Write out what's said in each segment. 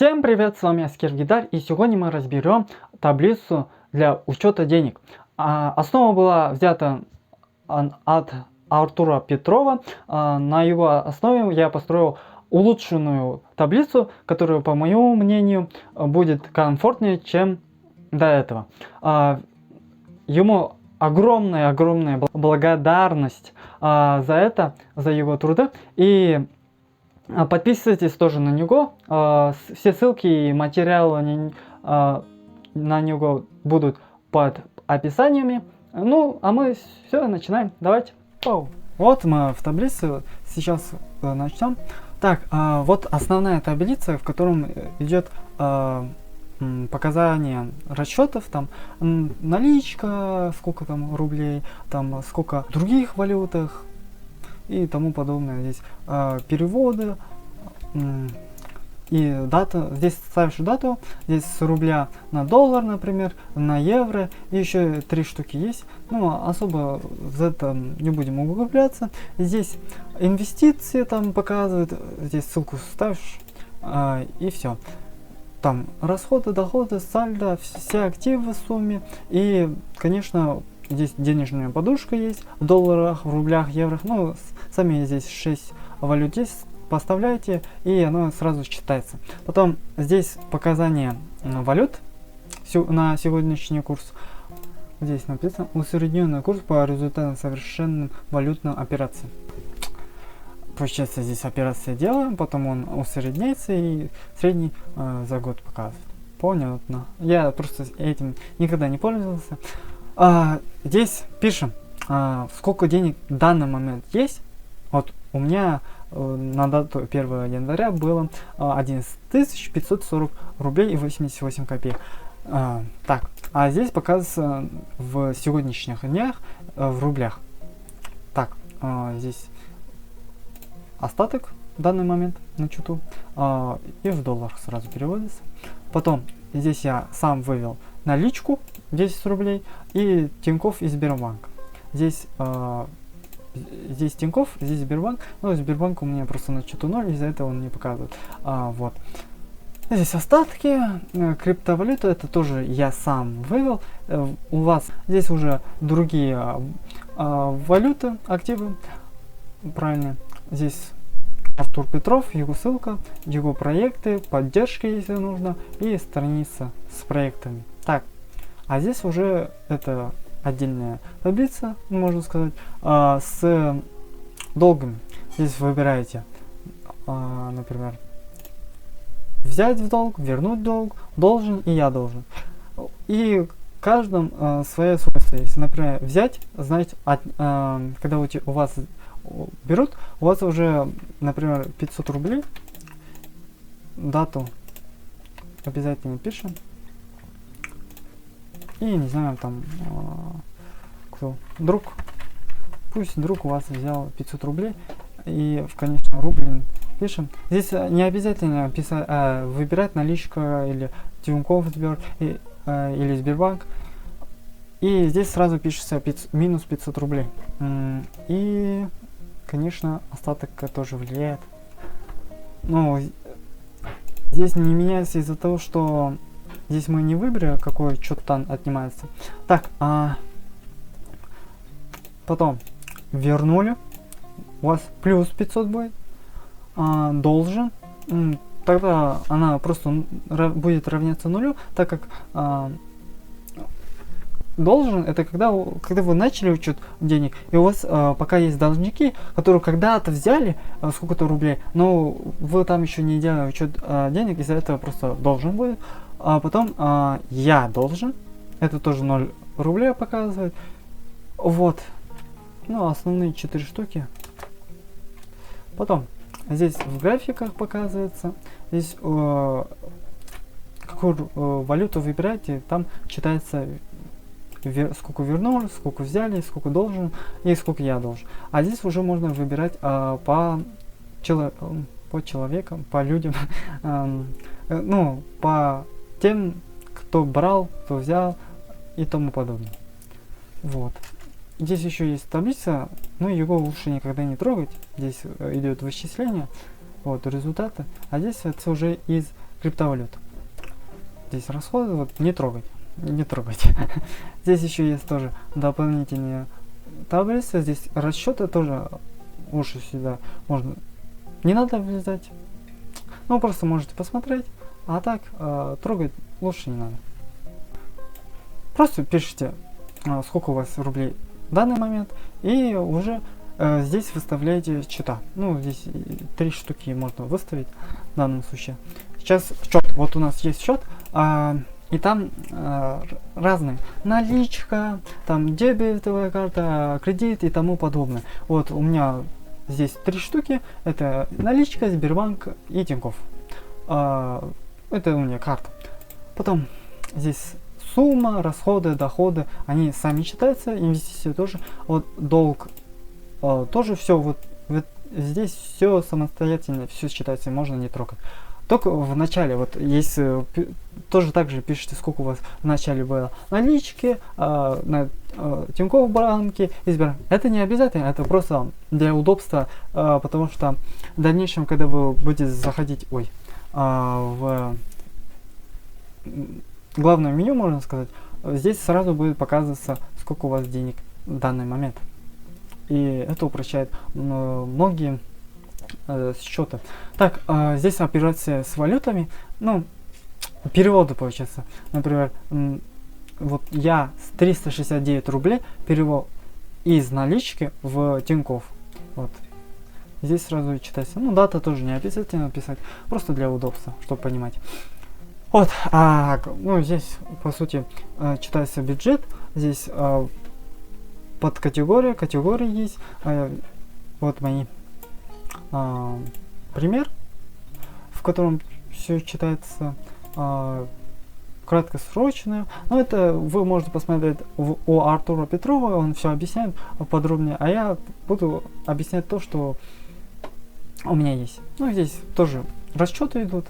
Всем привет, с вами Аскер Гидар, и сегодня мы разберем таблицу для учета денег. Основа была взята от Артура Петрова. На его основе я построил улучшенную таблицу, которая, по моему мнению, будет комфортнее, чем до этого. Ему огромная благодарность за это, за его труды. И подписывайтесь тоже на него. Все ссылки и материалы на него будут под описаниями. Ну, а мы все, начинаем. Давайте. Вот мы в таблице. Сейчас начнем. Так, вот основная таблица, в котором идет показания расчетов, там наличка, сколько там рублей, там сколько в других валютах и тому подобное. Здесь переводы и дата. Здесь ставишь дату. Здесь с рубля на доллар, например, на евро. И еще 3 штуки есть. Ну, особо в этом не будем углубляться. Здесь инвестиции там показывают. Здесь ссылку ставишь и все. Там расходы, доходы, сальдо, все активы в сумме. И, конечно, здесь денежная подушка есть в долларах, в рублях, еврох. Ну, сами здесь 6 валют есть. Поставляете, и оно сразу считается. Потом здесь показания валют на сегодняшний курс. Здесь написано усредненный курс по результатам совершенным валютным операций. Получается, здесь операции делаем, потом он усредняется и средний за год показывает. Понятно. Я просто этим никогда не пользовался. Здесь пишем, сколько денег в данный момент есть. Вот у меня на дату 1 января было 11 540 рублей и 88 копеек. Так, а здесь показывается в сегодняшних днях в рублях. Так, здесь остаток в данный момент на счету и в долларах сразу переводится. Потом здесь я сам вывел наличку 10 рублей и Тинькофф и Сбербанк. Здесь Тинькофф, здесь Сбербанк. Но Сбербанк у меня просто на счету 0, из-за этого он не показывает. Вот. Здесь остатки, криптовалюта, это тоже я сам вывел. У вас здесь уже другие валюты, активы. Правильно. Здесь Артур Петров, его ссылка, его проекты, поддержка, если нужно, и страница с проектами. Так, а здесь уже это отдельная таблица, можно сказать, с долгами. Здесь выбираете, например, взять в долг, вернуть долг, должен и я должен. И каждом свое свойство есть. Например, взять, знаете, когда у вас берут, у вас уже, например, 500 рублей, дату обязательно пишем. И не знаю, там, кто, друг, пусть друг у вас взял 500 рублей, и в конечном рубле пишем. Здесь не обязательно писать, выбирать наличка или Тинькофф или Сбербанк. И здесь сразу пишется минус 500 рублей. И, конечно, остаток тоже влияет. Но здесь не меняется из-за того, что здесь мы не выбрали, какой счет там отнимается. Так, потом вернули. У вас плюс 500 будет. Должен. Тогда она просто будет равняться нулю, так как должен это когда вы начали учет денег, и у вас пока есть должники, которые когда-то взяли сколько-то рублей, но вы там еще не делали учет денег, из-за этого просто должен будет. А потом я должен, это тоже 0 рублей показывает. Вот, ну, основные 4 штуки. Потом здесь в графиках показывается, здесь какую валюту выбираете, там читается сколько вернули, сколько взяли, сколько должен и сколько я должен. А здесь уже можно выбирать по человекам, по людям, ну, по тем, кто брал, кто взял и тому подобное. Вот. Здесь еще есть таблица, но его лучше никогда не трогать. Здесь идет вычисление, вот результаты. А здесь это уже из криптовалют. Здесь расходы, вот не трогать, не трогайте. Здесь еще есть тоже дополнительные таблицы, здесь расчеты тоже лучше сюда можно, не надо влезать, ну просто можете посмотреть, а так трогать лучше не надо. Просто пишите, сколько у вас рублей в данный момент, и уже здесь выставляете счета. Ну, здесь 3 штуки можно выставить в данном случае. Сейчас счет, вот у нас есть счет, и там разные. Наличка, там дебетовая карта, кредит и тому подобное. Вот у меня здесь 3 штуки. Это наличка, Сбербанк и Тинькофф. Это у меня карта. Потом здесь сумма, расходы, доходы, они сами считаются, инвестиции тоже. Вот долг тоже все, вот здесь все самостоятельно, все считается, можно не трогать. Только в начале, вот если тоже так же пишите, сколько у вас в начале было налички, на Тинькофф банке, это не обязательно, это просто для удобства, потому что в дальнейшем, когда вы будете заходить в главное меню, можно сказать, здесь сразу будет показываться, сколько у вас денег в данный момент. И это упрощает многие счета. Так, здесь операция с валютами, ну, переводы получается. Например, вот я с 369 рублей перевел из налички в Тинькофф. Вот. Здесь сразу читается. Ну, дата тоже не обязательно писать, просто для удобства, чтобы понимать. Вот, ну, здесь, по сути, читается бюджет. Здесь под категории есть. Вот мои пример, в котором все читается краткосрочно. Но это вы можете посмотреть у Артура Петрова, он все объясняет подробнее, а я буду объяснять то, что у меня есть. Ну, здесь тоже расчеты идут.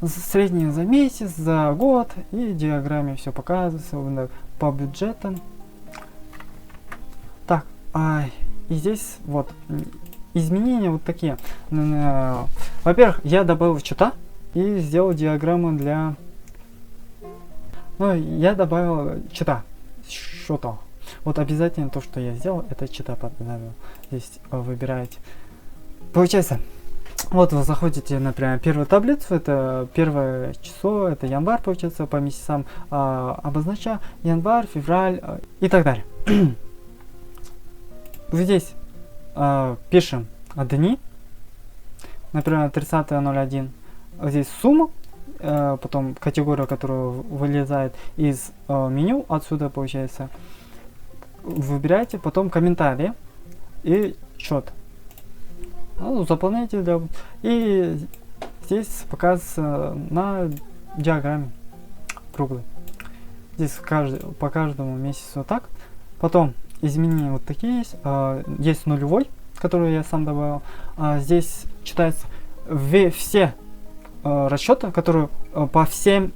Средние за месяц, за год, и в диаграмме все показывается по бюджетам. Так, и здесь вот изменения вот такие. Во-первых, я добавил счета и сделал диаграмму для... Ну, я добавил счета. Вот обязательно то, что я сделал, это счета подготовил. Здесь выбираете. Получается, вот вы заходите, например, первую таблицу, это первое число, это январь, получается, по месяцам обозначаю январь, февраль и так далее. Здесь пишем дни, например, 30.01. Здесь сумма, потом категория, которая вылезает из меню, отсюда получается. Выбираете, потом комментарии и счет. Заполняйте, и здесь показывается на диаграмме круглый. Здесь по каждому месяцу так. Потом изменения вот такие есть. Есть нулевой, который я сам добавил. Здесь читается все расчеты, которые по всем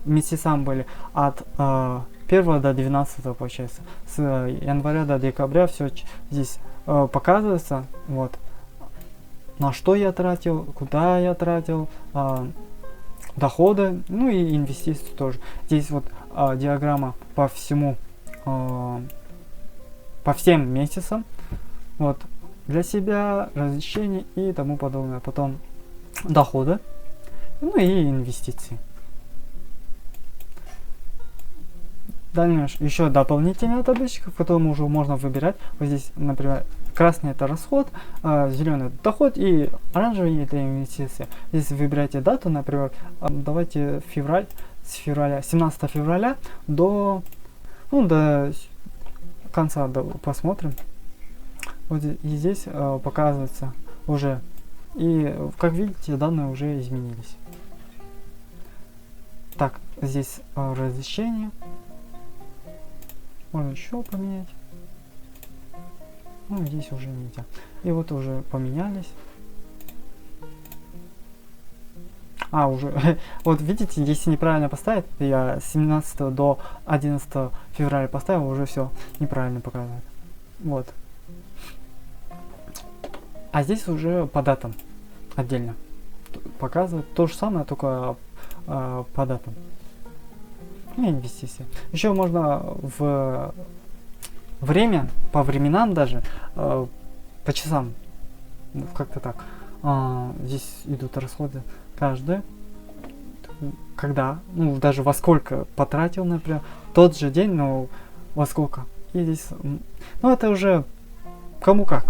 месяцам были от 1 до 12 получается. С января до декабря все здесь показывается. Вот. На что я тратил, куда я тратил, доходы, ну и инвестиции тоже. Здесь вот диаграмма по всему, по всем месяцам. Вот. Для себя, размещение и тому подобное. Потом доходы, ну и инвестиции. Дальше еще дополнительная табличка, в котором уже можно выбирать. Вот здесь, например, красный это расход, зеленый это доход и оранжевый это инвестиции. Здесь выбирайте дату, например, давайте с 17 февраля до конца посмотрим. Вот и здесь показывается уже. И как видите, данные уже изменились. Так, здесь разрешение. Можно еще поменять. Ну, здесь уже нельзя. И вот уже поменялись. Уже. Вот видите, если неправильно поставить, я с 17 до 11 февраля поставил, уже все неправильно показывает. Вот. А здесь уже по датам отдельно. показывает то же самое, только по датам. И инвестиции. Еще можно в время, по временам даже, по часам, как-то так. Здесь идут расходы каждый, когда, ну даже во сколько потратил, например, тот же день, но во сколько. И здесь, ну это уже кому как.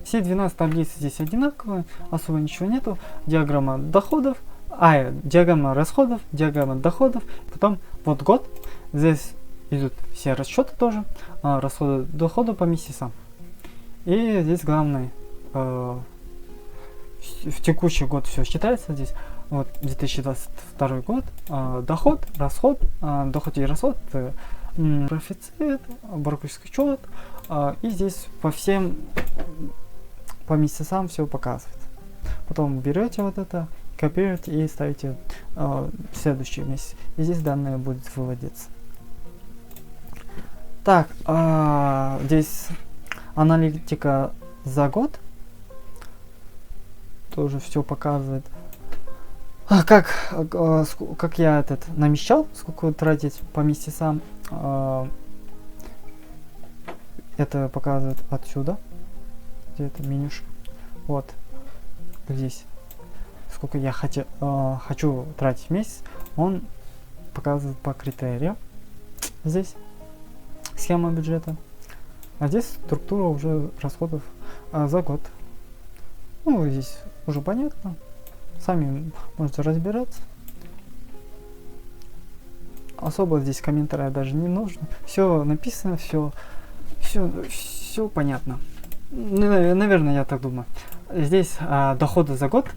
Все 12 таблиц здесь одинаковые, особо ничего нету. Диаграмма доходов, диаграмма расходов, диаграмма доходов. Потом вот год, здесь идут все расчеты тоже, расходы, доходы по месяцам. И здесь главное, в текущий год все считается здесь. Вот 2022 год, доход, расход, доход и расход, профицит, брокерский учет, и здесь по всем, по месяцам все показывает. Потом берете вот это, копируете и ставите следующий месяц. И здесь данные будет выводиться. Так, здесь аналитика за год. Тоже все показывает. Как я намечал, сколько тратить по месяцам. Это показывает отсюда. Где это менюшка. Вот. Здесь. Сколько я хочу тратить в месяц. Он показывает по критериям. Здесь схема бюджета. А здесь структура уже расходов за год. Ну, здесь уже понятно. Сами можете разбираться. Особо здесь комментария даже не нужно. Все написано, все понятно. Наверное, я так думаю. Здесь доходы за год.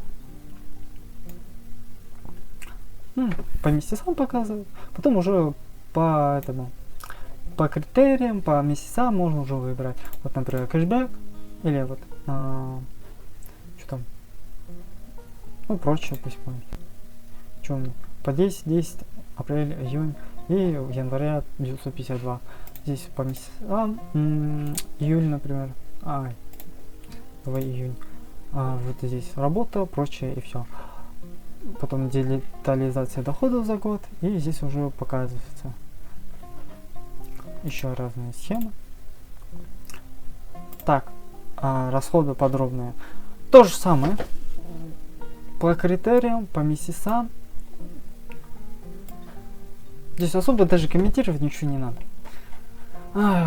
По месяцам показывают. Потом уже по критериям, по месяцам можно уже выбирать. Вот, например, кэшбэк. Или вот что там. Ну, прочее, пусть будет. Что у меня? По 10, апрель, июнь и января 952. Здесь по месяцам. Июль, например. 2 июнь. Вот здесь работа, прочее и все. Потом детализация доходов за год. И здесь уже показывается еще разные схемы. Так, расходы подробные. То же самое. По критериям, по месяцам. Здесь особо даже комментировать ничего не надо.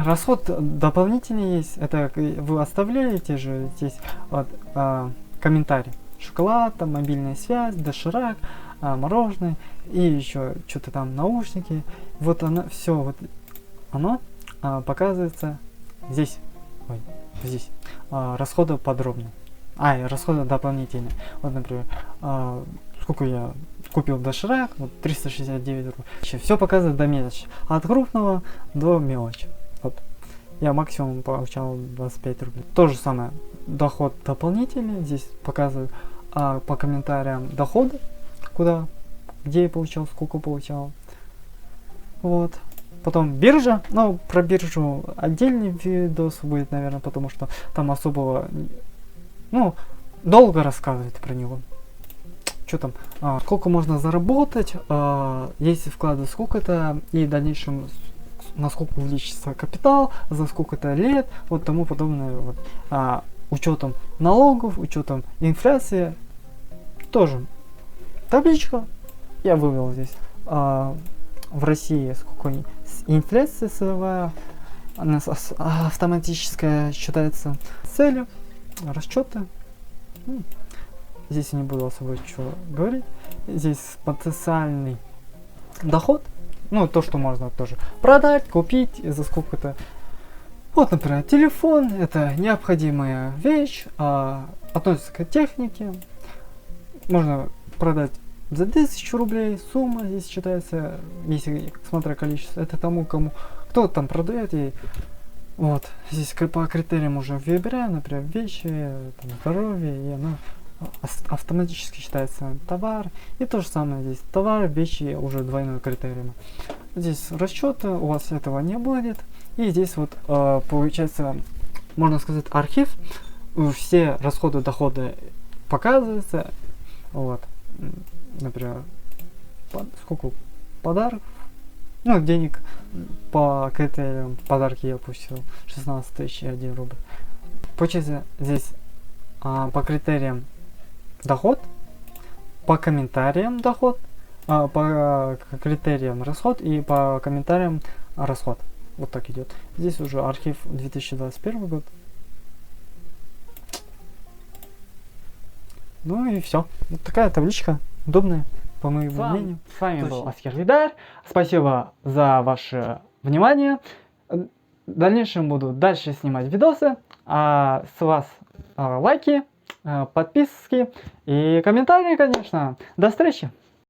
Расход дополнительный есть. Это вы оставляете же здесь вот, комментарий. Шоколад, там, мобильная связь, доширак, мороженое и еще что-то там наушники. Вот оно все, вот оно показывается здесь. Здесь расходы подробно. Расходы дополнительные. Вот, например, сколько я купил доширак, вот 369 рублей. Все показывает до мелочи. От крупного до мелочи. Вот. Я максимум получал 25 рублей. То же самое. Доход дополнительный. Здесь показывают по комментариям доходы. Где я получал, сколько получал. Вот. Потом биржа. Ну, про биржу отдельный видос будет, наверное, потому что там особого... долго рассказывать про него. Что там? Сколько можно заработать, если вкладывать сколько-то, и в дальнейшем насколько увеличится капитал, за сколько-то лет, вот тому подобное. Вот. Учетом налогов, учетом инфляции. Тоже табличка. Я вывел здесь. В России сколько инфляция целевая, она автоматическая считается целью. Расчеты. Здесь я не буду особо ничего говорить. Здесь потенциальный доход. Ну, то, что можно тоже продать, купить за сколько-то. Вот, например, телефон. Это необходимая вещь. Относится к технике. Можно продать за 1000 рублей. Сумма здесь считается, если смотря количество. Это тому, кто там продает. И вот, здесь по критериям уже выбираем, например, вещи, там, здоровье, и оно автоматически считается товар. И то же самое здесь. Товар, вещи уже двойной критерием. Здесь расчеты, у вас этого не будет. И здесь вот получается, можно сказать, архив. Все расходы, доходы показывается. Вот. Например, сколько подарков, ну, денег по критериям подарки я пустил 16 тысяч и 1 рубль. Получается, здесь по критериям доход, по комментариям доход, по критериям расход и по комментариям расход. Вот так идет. Здесь уже архив 2021 год. Ну и все. Вот такая табличка удобная, по моему мнению. С вами был Аскер Видар. Спасибо за ваше внимание. В дальнейшем буду дальше снимать видосы. А с вас лайки, подписки и комментарии, конечно. До встречи!